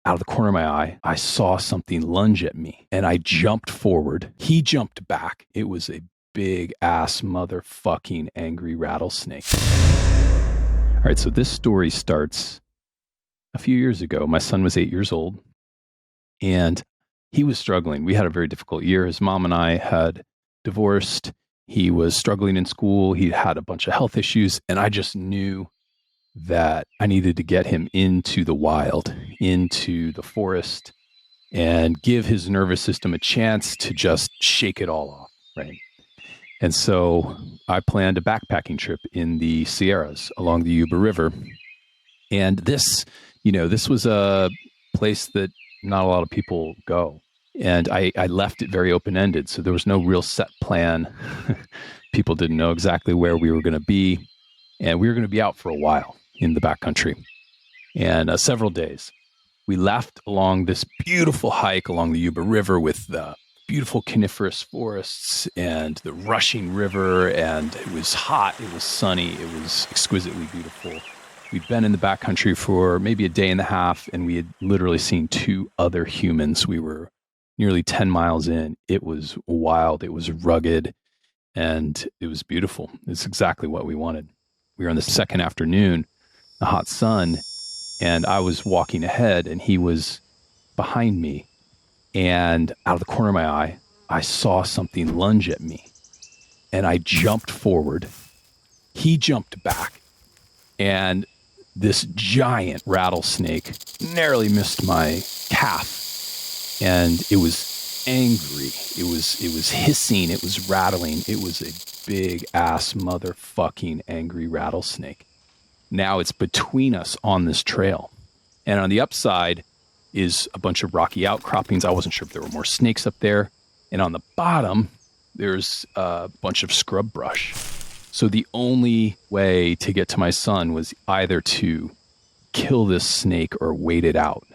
out of the corner of my eye, I saw something lunge at me and I jumped forward. He jumped back. It was a big ass motherfucking angry rattlesnake. All right, so this story starts a few years ago. My son was 8 years old and he was struggling. We had a very difficult year. His mom and I had divorced. He was struggling in school. He had a bunch of health issues. And I just knew that I needed to get him into the wild, into the forest, and give his nervous system a chance to just shake it all off, right? And so I planned a backpacking trip in the Sierras along the Yuba River. And this was a place that not a lot of people go. And I left it very open-ended. So there was no real set plan. People didn't know exactly where we were going to be. And we were going to be out for a while in the backcountry. And several days. We left along this beautiful hike along the Yuba River with the beautiful coniferous forests and the rushing river. And it was hot. It was sunny. It was exquisitely beautiful. We'd been in the backcountry for maybe a day and a half, and we had literally seen two other humans. We were nearly 10 miles in. It was wild. It was rugged, and it was beautiful. It's exactly what we wanted. We were on the second afternoon, the hot sun, and I was walking ahead, and he was behind me. And out of the corner of my eye, I saw something lunge at me, and I jumped forward. He jumped back, and this giant rattlesnake narrowly missed my calf, and it was angry. It was hissing. It was rattling. It was a big ass motherfucking angry rattlesnake. Now it's between us on this trail, and on the upside is a bunch of rocky outcroppings. I wasn't sure if there were more snakes up there, and on the bottom there's a bunch of scrub brush. So the only way to get to my son was either to kill this snake or wait it out.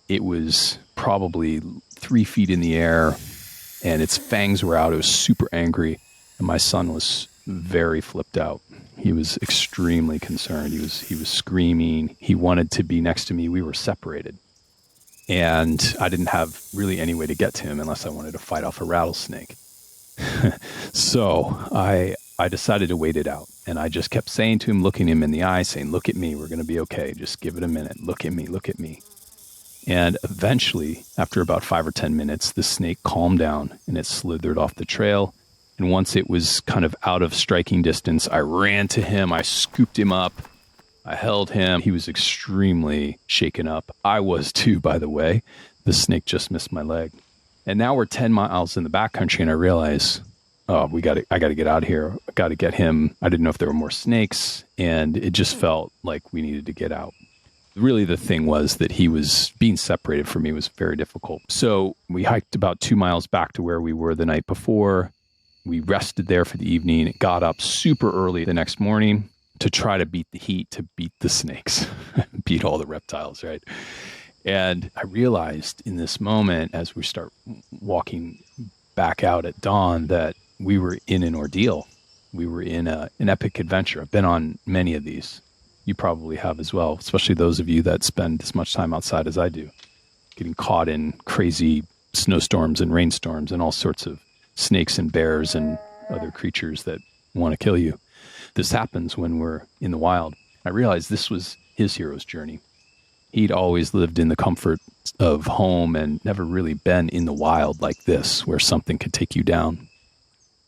It was probably 3 feet in the air, and its fangs were out. It was super angry, and my son was very flipped out. He was extremely concerned. He was screaming. He wanted to be next to me. We were separated, and I didn't have really any way to get to him unless I wanted to fight off a rattlesnake. So I decided to wait it out. And I just kept saying to him, looking him in the eye, saying, look at me, we're going to be okay. Just give it a minute. Look at me, look at me. And eventually, after about 5 or 10 minutes, the snake calmed down and it slithered off the trail. And once it was kind of out of striking distance, I ran to him. I scooped him up. I held him. He was extremely shaken up. I was too, by the way. The snake just missed my leg. And now we're 10 miles in the backcountry, and I realize, I got to get out of here. I got to get him. I didn't know if there were more snakes, and it just felt like we needed to get out. Really, the thing was that he was being separated from me was very difficult. So we hiked about 2 miles back to where we were the night before. We rested there for the evening, got up super early the next morning to try to beat the heat, to beat the snakes, beat all the reptiles, right? And I realized in this moment, as we start walking back out at dawn, that we were in an ordeal. We were in an epic adventure. I've been on many of these. You probably have as well, especially those of you that spend as much time outside as I do, getting caught in crazy snowstorms and rainstorms and all sorts of snakes and bears and other creatures that want to kill you. This happens when we're in the wild. I realized this was his hero's journey. He'd always lived in the comfort of home and never really been in the wild like this, where something could take you down.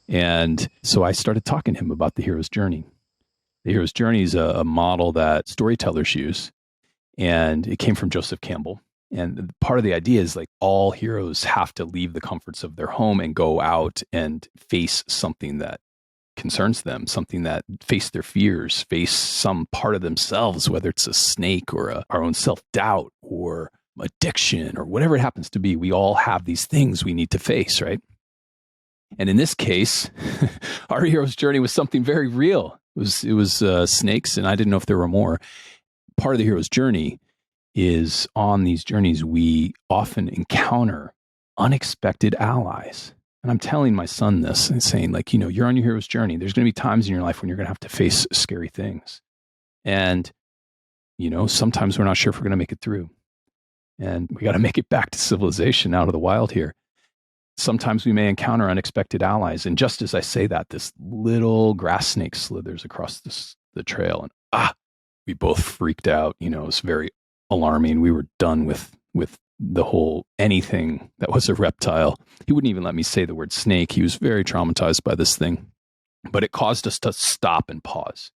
And so I started talking to him about the hero's journey. The hero's journey is a model that storytellers use, and it came from Joseph Campbell. And part of the idea is like all heroes have to leave the comforts of their home and go out and face something that concerns them, something that face their fears, face some part of themselves, whether it's a snake or our own self-doubt or addiction or whatever it happens to be. We all have these things we need to face, right? And in this case, our hero's journey was something very real. It was snakes, and I didn't know if there were more. Part of the hero's journey is on these journeys, we often encounter unexpected allies. And I'm telling my son this and saying, like, you're on your hero's journey. There's going to be times in your life when you're going to have to face scary things. And, sometimes we're not sure if we're going to make it through. and we got to make it back to civilization out of the wild here. Sometimes we may encounter unexpected allies. And just as I say that, this little grass snake slithers across the trail, and we both freaked out. It was very alarming. We were done with the whole anything that was a reptile. He wouldn't even let me say the word snake. He was very traumatized by this thing, but it caused us to stop and pause.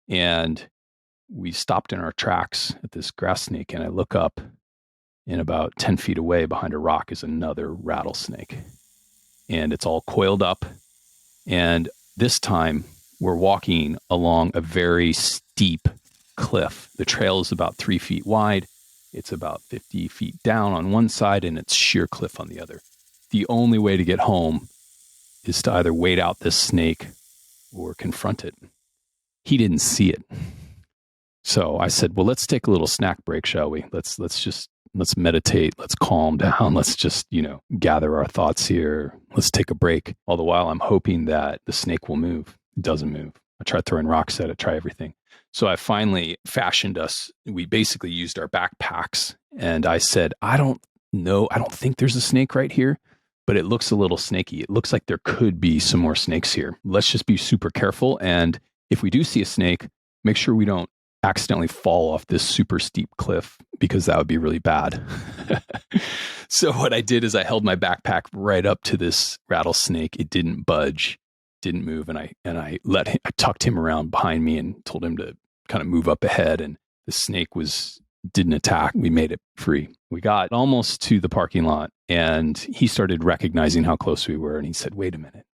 And we stopped in our tracks at this grass snake, and I look up, and about 10 feet away behind a rock is another rattlesnake. And it's all coiled up. And this time we're walking along a very steep cliff. The trail is about 3 feet wide. It's about 50 feet down on one side, and it's sheer cliff on the other. The only way to get home is to either wait out this snake or confront it. He didn't see it. So I said, well, let's take a little snack break, shall we? Let's meditate. Let's calm down. Let's just, gather our thoughts here. Let's take a break. All the while I'm hoping that the snake will move. It doesn't move. I tried throwing rocks at it, try everything. So I finally fashioned we basically used our backpacks, and I said, I don't think there's a snake right here, but it looks a little snaky. It looks like there could be some more snakes here. Let's just be super careful. And if we do see a snake, make sure we don't accidentally fall off this super steep cliff, because that would be really bad. So what I did is I held my backpack right up to this rattlesnake. It didn't budge, didn't move. And I tucked him around behind me and told him to kind of move up ahead. And the snake didn't attack. We made it free. We got almost to the parking lot, and he started recognizing how close we were. And he said, wait a minute.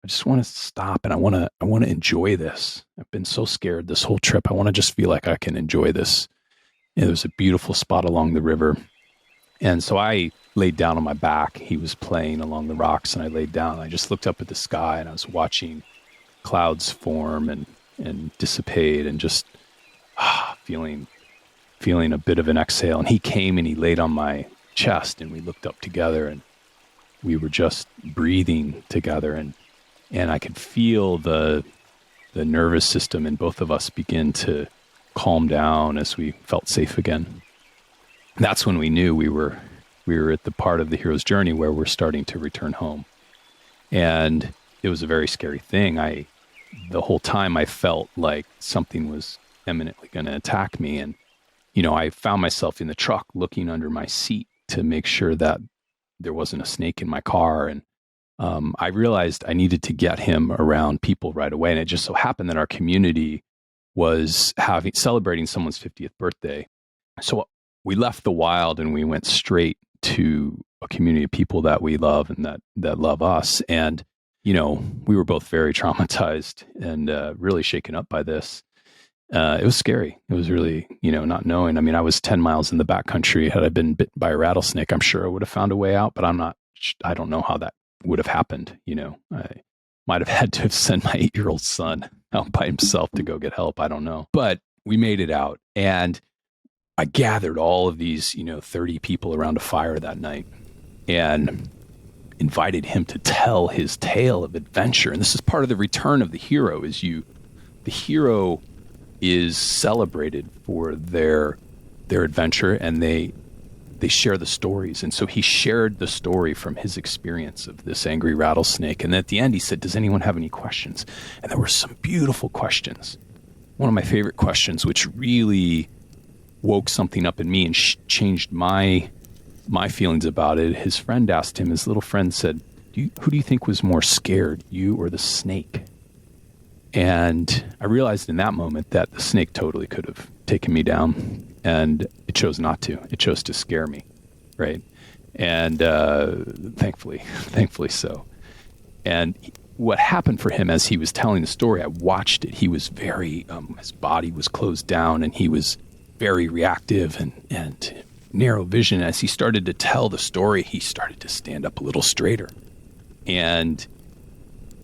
I just want to stop, and I want to enjoy this. I've been so scared this whole trip. I want to just feel like I can enjoy this. And there was a beautiful spot along the river. And so I laid down on my back. He was playing along the rocks, and I laid down. I just looked up at the sky, and I was watching clouds form and dissipate, and just feeling a bit of an exhale. And he came and he laid on my chest, and we looked up together, and we were just breathing together. And I could feel the nervous system in both of us begin to calm down as we felt safe again. That's when we knew we were at the part of the hero's journey where we're starting to return home. And it was a very scary thing. The whole time I felt like something was imminently going to attack me. And, I found myself in the truck looking under my seat to make sure that there wasn't a snake in my car. And I realized I needed to get him around people right away. And it just so happened that our community was celebrating someone's 50th birthday. So we left the wild and we went straight to a community of people that we love and that love us. And, we were both very traumatized and really shaken up by this. It was scary. It was really, not knowing. I mean, I was 10 miles in the backcountry. Had I been bitten by a rattlesnake, I'm sure I would have found a way out, but I don't know how that would have happened. I might have had to have sent my 8-year-old son out by himself to go get help. I don't know, but we made it out. And I gathered all of these, 30 people around a fire that night and invited him to tell his tale of adventure. And this is part of the return of the hero. The hero is celebrated for their adventure, and they share the stories. And so he shared the story from his experience of this angry rattlesnake. And at the end, he said, does anyone have any questions? And there were some beautiful questions. One of my favorite questions, which really woke something up in me and changed my feelings about it. His friend asked him, his little friend said, who do you think was more scared, you or the snake? And I realized in that moment that the snake totally could have taken me down, and it chose not to. It chose to scare me, right? And thankfully so. And what happened for him as he was telling the story, I watched it. He was very, his body was closed down, and he was very reactive and narrow vision. As he started to tell the story, he started to stand up a little straighter. And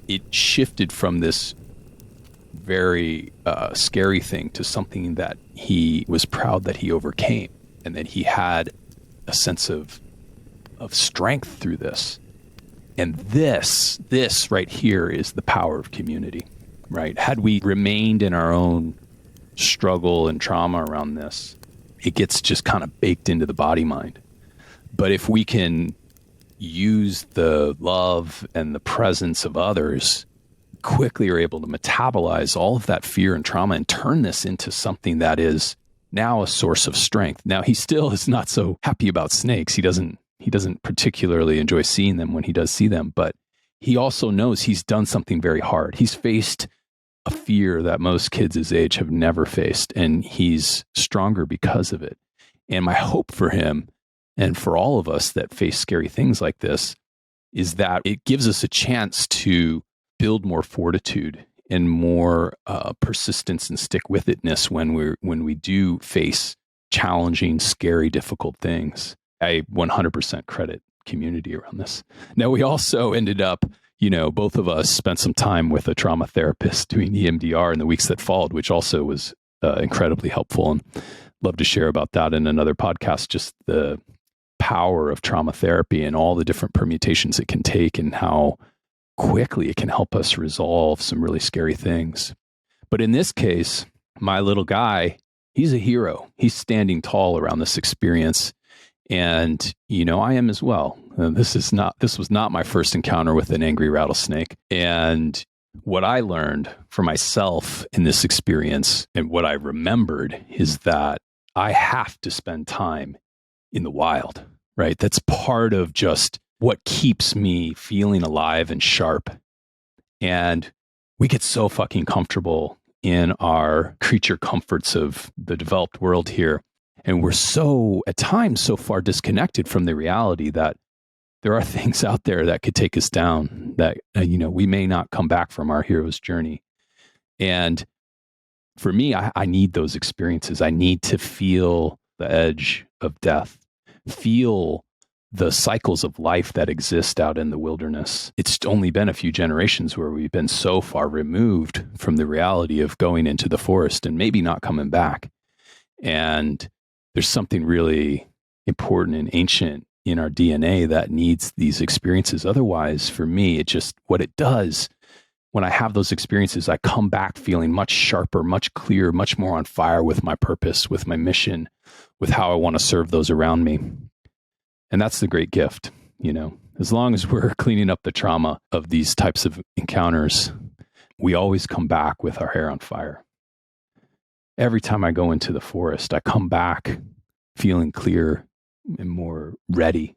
it shifted from this very scary thing to something that he was proud that he overcame, and that he had a sense of strength through this. And this right here is the power of community, right? Had we remained in our own struggle and trauma around this, it gets just kind of baked into the body mind. But if we can use the love and the presence of others, quickly are able to metabolize all of that fear and trauma and turn this into something that is now a source of strength. Now, he still is not so happy about snakes. He doesn't particularly enjoy seeing them when he does see them, but he also knows he's done something very hard. He's faced a fear that most kids his age have never faced, and he's stronger because of it. And my hope for him and for all of us that face scary things like this is that it gives us a chance to build more fortitude and more persistence and stick-with-itness when we do face challenging, scary, difficult things. I 100% credit community around this. Now, we also ended up, both of us spent some time with a trauma therapist doing EMDR in the weeks that followed, which also was incredibly helpful, and love to share about that in another podcast, just the power of trauma therapy and all the different permutations it can take and how quickly it can help us resolve some really scary things. But in this case, my little guy, he's a hero. He's standing tall around this experience. And, I am as well. This was not my first encounter with an angry rattlesnake. And what I learned for myself in this experience and what I remembered is that I have to spend time in the wild, right? That's part of just what keeps me feeling alive and sharp. And we get so fucking comfortable in our creature comforts of the developed world here. And we're so, at times, so far disconnected from the reality that there are things out there that could take us down, that, we may not come back from our hero's journey. And for me, I need those experiences. I need to feel the edge of death, feel the cycles of life that exist out in the wilderness. It's only been a few generations where we've been so far removed from the reality of going into the forest and maybe not coming back. And there's something really important and ancient in our DNA that needs these experiences. Otherwise, for me, what it does when I have those experiences, I come back feeling much sharper, much clearer, much more on fire with my purpose, with my mission, with how I want to serve those around me. And that's the great gift, as long as we're cleaning up the trauma of these types of encounters, we always come back with our hair on fire. Every time I go into the forest, I come back feeling clear and more ready